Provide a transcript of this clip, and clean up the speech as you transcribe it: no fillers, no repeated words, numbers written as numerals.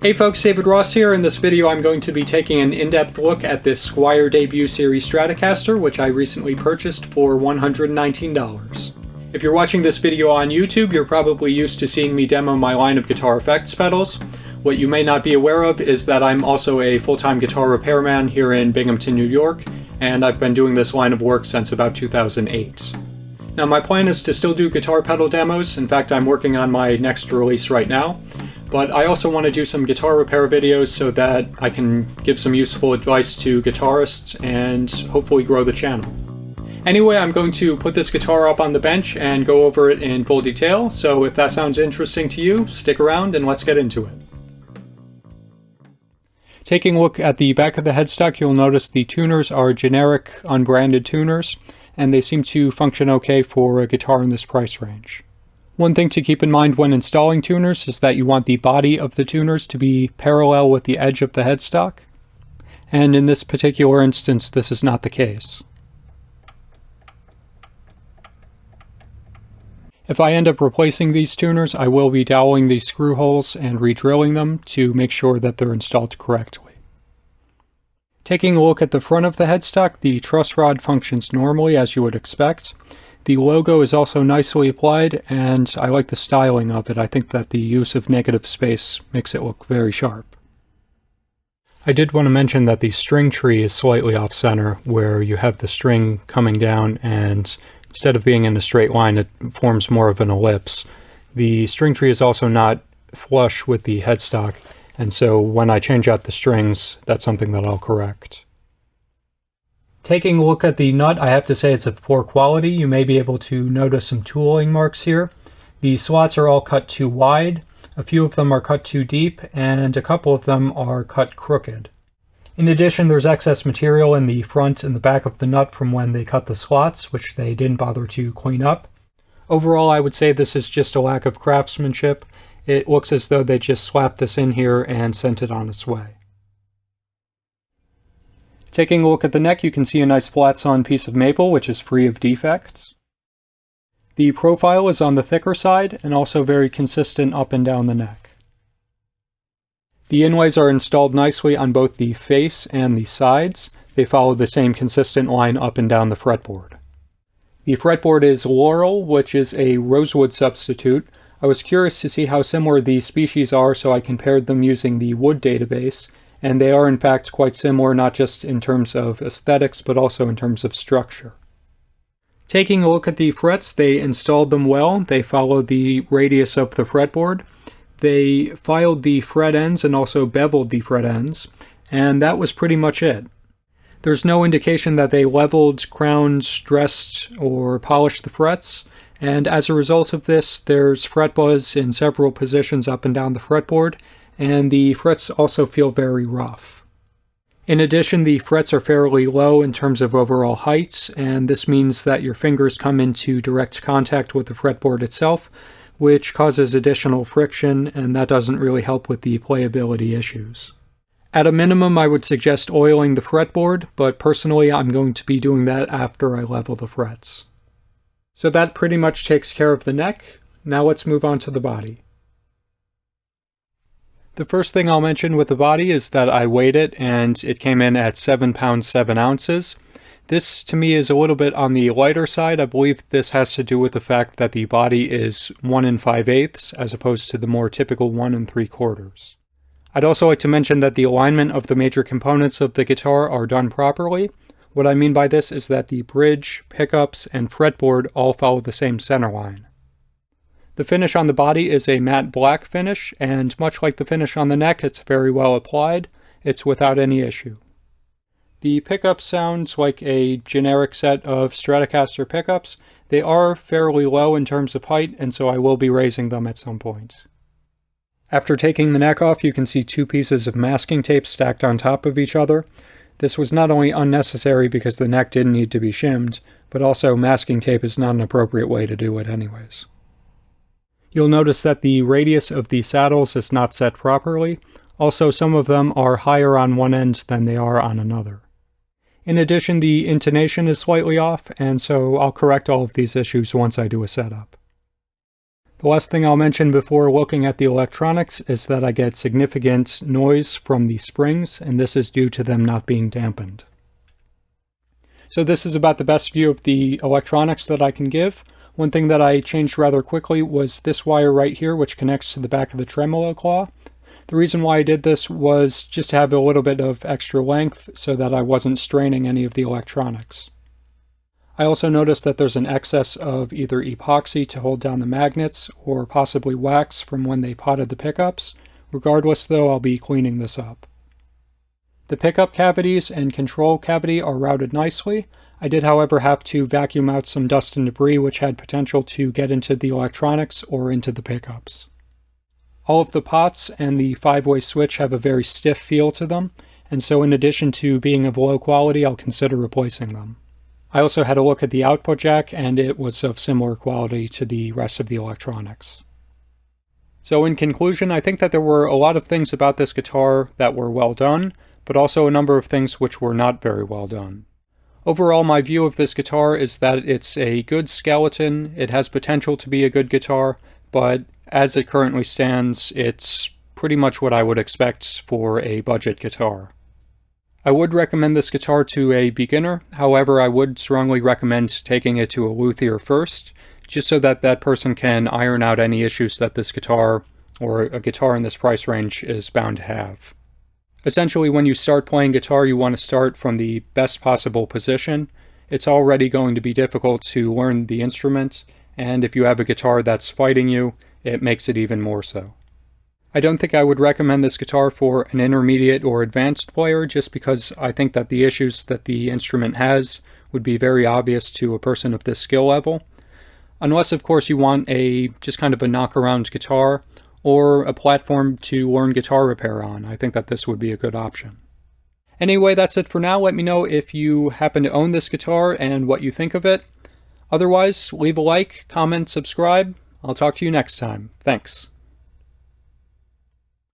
Hey folks, David Ross here. In this video I'm going to be taking an in-depth look at this Squier debut series Stratocaster, which I recently purchased for $119. If you're watching this video on YouTube, you're probably used to seeing me demo my line of guitar effects pedals. What you may not be aware of is that I'm also a full-time guitar repairman here in Binghamton, New York, and I've been doing this line of work since about 2008. Now my plan is to still do guitar pedal demos. In fact, I'm working on my next release right now. But I also want to do some guitar repair videos so that I can give some useful advice to guitarists and hopefully grow the channel. Anyway, I'm going to put this guitar up on the bench and go over it in full detail, so if that sounds interesting to you, stick around and let's get into it. Taking a look at the back of the headstock, you'll notice the tuners are generic, unbranded tuners, and they seem to function okay for a guitar in this price range. One thing to keep in mind when installing tuners is that you want the body of the tuners to be parallel with the edge of the headstock, and in this particular instance this is not the case. If I end up replacing these tuners, I will be doweling these screw holes and re-drilling them to make sure that they're installed correctly. Taking a look at the front of the headstock, the truss rod functions normally as you would expect. The logo is also nicely applied, and I like the styling of it. I think that the use of negative space makes it look very sharp. I did want to mention that the string tree is slightly off-center, where you have the string coming down, and instead of being in a straight line, it forms more of an ellipse. The string tree is also not flush with the headstock, and so when I change out the strings, that's something that I'll correct. Taking a look at the nut, I have to say it's of poor quality. You may be able to notice some tooling marks here. The slots are all cut too wide, a few of them are cut too deep, and a couple of them are cut crooked. In addition, there's excess material in the front and the back of the nut from when they cut the slots, which they didn't bother to clean up. Overall, I would say this is just a lack of craftsmanship. It looks as though they just slapped this in here and sent it on its way. Taking a look at the neck, you can see a nice flat-sawn piece of maple, which is free of defects. The profile is on the thicker side, and also very consistent up and down the neck. The inlays are installed nicely on both the face and the sides. They follow the same consistent line up and down the fretboard. The fretboard is Laurel, which is a rosewood substitute. I was curious to see how similar the species are, so I compared them using the wood database. And they are in fact quite similar, not just in terms of aesthetics, but also in terms of structure. Taking a look at the frets, they installed them well. They followed the radius of the fretboard. They filed the fret ends and also beveled the fret ends, and that was pretty much it. There's no indication that they leveled, crowned, dressed, or polished the frets, and as a result of this, there's fret buzz in several positions up and down the fretboard, and the frets also feel very rough. In addition, the frets are fairly low in terms of overall heights, and this means that your fingers come into direct contact with the fretboard itself, which causes additional friction, and that doesn't really help with the playability issues. At a minimum, I would suggest oiling the fretboard, but personally I'm going to be doing that after I level the frets. So that pretty much takes care of the neck. Now let's move on to the body. The first thing I'll mention with the body is that I weighed it, and it came in at 7 pounds 7 ounces. This to me is a little bit on the lighter side. I believe this has to do with the fact that the body is 1 5/8 as opposed to the more typical 1 3/4. I'd also like to mention that the alignment of the major components of the guitar are done properly. What I mean by this is that the bridge, pickups, and fretboard all follow the same center line. The finish on the body is a matte black finish, and much like the finish on the neck, it's very well applied. It's without any issue. The pickup sounds like a generic set of Stratocaster pickups. They are fairly low in terms of height, and so I will be raising them at some point. After taking the neck off, you can see two pieces of masking tape stacked on top of each other. This was not only unnecessary because the neck didn't need to be shimmed, but also masking tape is not an appropriate way to do it anyways. You'll notice that the radius of the saddles is not set properly. Also, some of them are higher on one end than they are on another. In addition, the intonation is slightly off, and so I'll correct all of these issues once I do a setup. The last thing I'll mention before looking at the electronics is that I get significant noise from the springs, and this is due to them not being dampened. So this is about the best view of the electronics that I can give. One thing that I changed rather quickly was this wire right here, which connects to the back of the tremolo claw. The reason why I did this was just to have a little bit of extra length so that I wasn't straining any of the electronics. I also noticed that there's an excess of either epoxy to hold down the magnets or possibly wax from when they potted the pickups. Regardless though, I'll be cleaning this up. The pickup cavities and control cavity are routed nicely. I did however have to vacuum out some dust and debris which had potential to get into the electronics or into the pickups. All of the pots and the 5-way switch have a very stiff feel to them, and so in addition to being of low quality, I'll consider replacing them. I also had a look at the output jack, and it was of similar quality to the rest of the electronics. So in conclusion, I think that there were a lot of things about this guitar that were well done, but also a number of things which were not very well done. Overall, my view of this guitar is that it's a good skeleton, it has potential to be a good guitar, but as it currently stands, it's pretty much what I would expect for a budget guitar. I would recommend this guitar to a beginner, however I would strongly recommend taking it to a luthier first, just so that that person can iron out any issues that this guitar, or a guitar in this price range, is bound to have. Essentially, when you start playing guitar, you want to start from the best possible position. It's already going to be difficult to learn the instrument, and if you have a guitar that's fighting you, it makes it even more so. I don't think I would recommend this guitar for an intermediate or advanced player just because I think that the issues that the instrument has would be very obvious to a person of this skill level. Unless, of course, you want just kind of a knock-around guitar or a platform to learn guitar repair on. I think that this would be a good option. Anyway, that's it for now. Let me know if you happen to own this guitar and what you think of it. Otherwise, leave a like, comment, subscribe. I'll talk to you next time. Thanks.